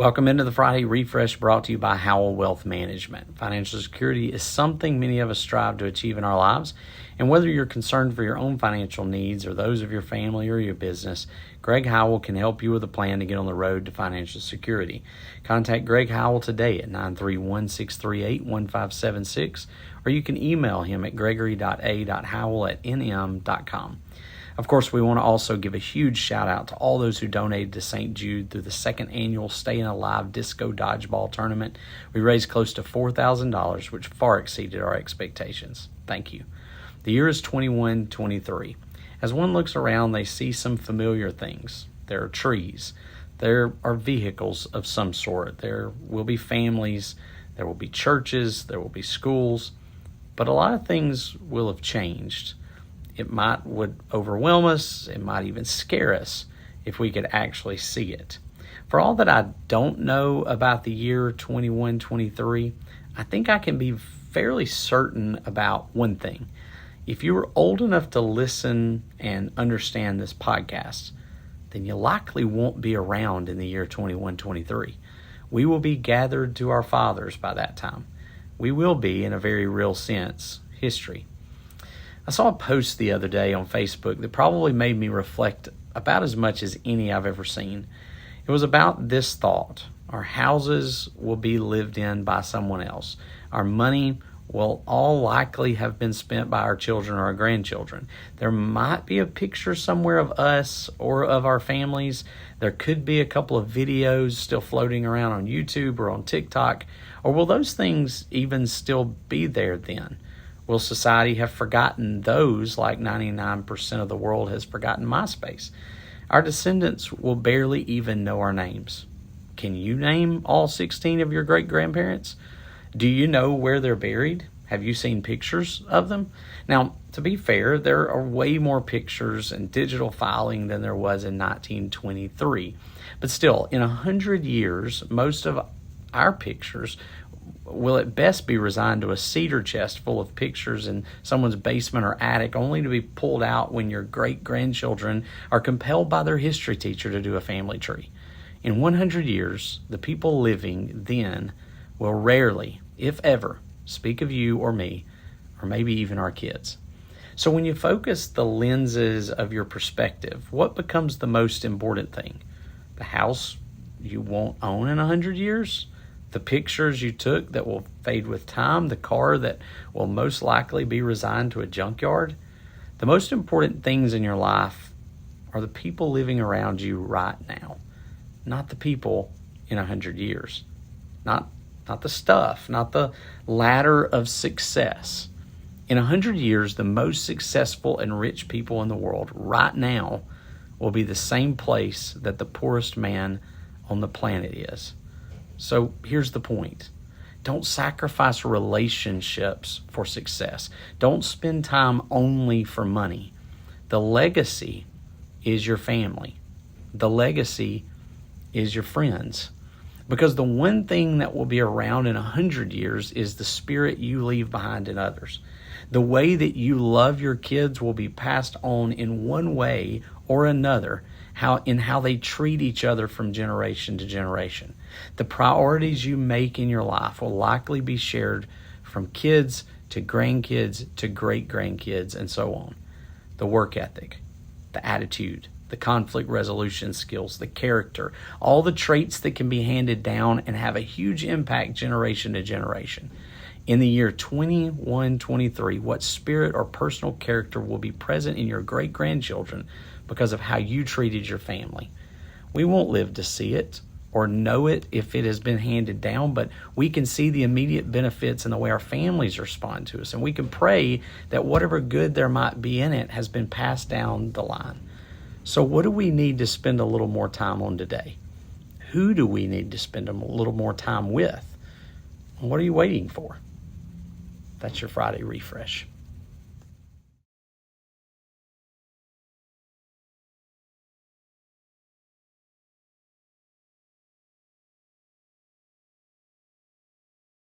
Welcome into the Friday Refresh, brought to you by Howell Wealth Management. Financial security is something many of us strive to achieve in our lives, and whether you're concerned for your own financial needs or those of your family or your business, Greg Howell can help you with a plan to get on the road to financial security. Contact Greg Howell today at 931-638-1576, or you can email him at gregory.a.howell@nm.com. Of course, we want to also give a huge shout out to all those who donated to St. Jude through the second annual Staying Alive Disco Dodgeball Tournament. We raised close to $4,000, which far exceeded our expectations. Thank you. The year is 2123. As one looks around, they see some familiar things. There are trees. There are vehicles of some sort. There will be families. There will be churches. There will be schools. But a lot of things will have changed. It would overwhelm us. It might even scare us if we could actually see it. For all that I don't know about the year 2123, I think I can be fairly certain about one thing. If you were old enough to listen and understand this podcast, then you likely won't be around in the year 2123. We will be gathered to our fathers by that time. We will be, in a very real sense, history. I saw a post the other day on Facebook that probably made me reflect about as much as any I've ever seen. It was about this thought: our houses will be lived in by someone else. Our money will all likely have been spent by our children or our grandchildren. There might be a picture somewhere of us or of our families. There could be a couple of videos still floating around on YouTube or on TikTok. Or will those things even still be there then? Will society have forgotten those like 99% of the world has forgotten MySpace? Our descendants will barely even know our names. Can you name all 16 of your great-grandparents? Do you know where they're buried? Have you seen pictures of them? Now, to be fair, there are way more pictures and digital filing than there was in 1923. But still, in 100 years, most of our pictures will at best be resigned to a cedar chest full of pictures in someone's basement or attic, only to be pulled out when your great-grandchildren are compelled by their history teacher to do a family tree. In 100 years, the people living then will rarely, if ever, speak of you or me, or maybe even our kids. So when you focus the lenses of your perspective, what becomes the most important thing? The house you won't own in 100 years? The pictures you took that will fade with time? The car that will most likely be resigned to a junkyard? The most important things in your life are the people living around you right now, not the people in 100 years. Not the stuff, not the ladder of success. In 100 years, the most successful and rich people in the world right now will be the same place that the poorest man on the planet is. So here's the point. Don't sacrifice relationships for success. Don't spend time only for money. The legacy is your family. The legacy is your friends. Because the one thing that will be around in 100 years is the spirit you leave behind in others. The way that you love your kids will be passed on in one way or another, how they treat each other from generation to generation. The priorities you make in your life will likely be shared from kids to grandkids to great-grandkids and so on. The work ethic, the attitude, the conflict resolution skills, the character, all the traits that can be handed down and have a huge impact generation to generation. In the year 2123, what spirit or personal character will be present in your great-grandchildren because of how you treated your family? We won't live to see it or know it if it has been handed down, but we can see the immediate benefits in the way our families respond to us, and we can pray that whatever good there might be in it has been passed down the line. So what do we need to spend a little more time on today? Who do we need to spend a little more time with? What are you waiting for? That's your Friday Refresh.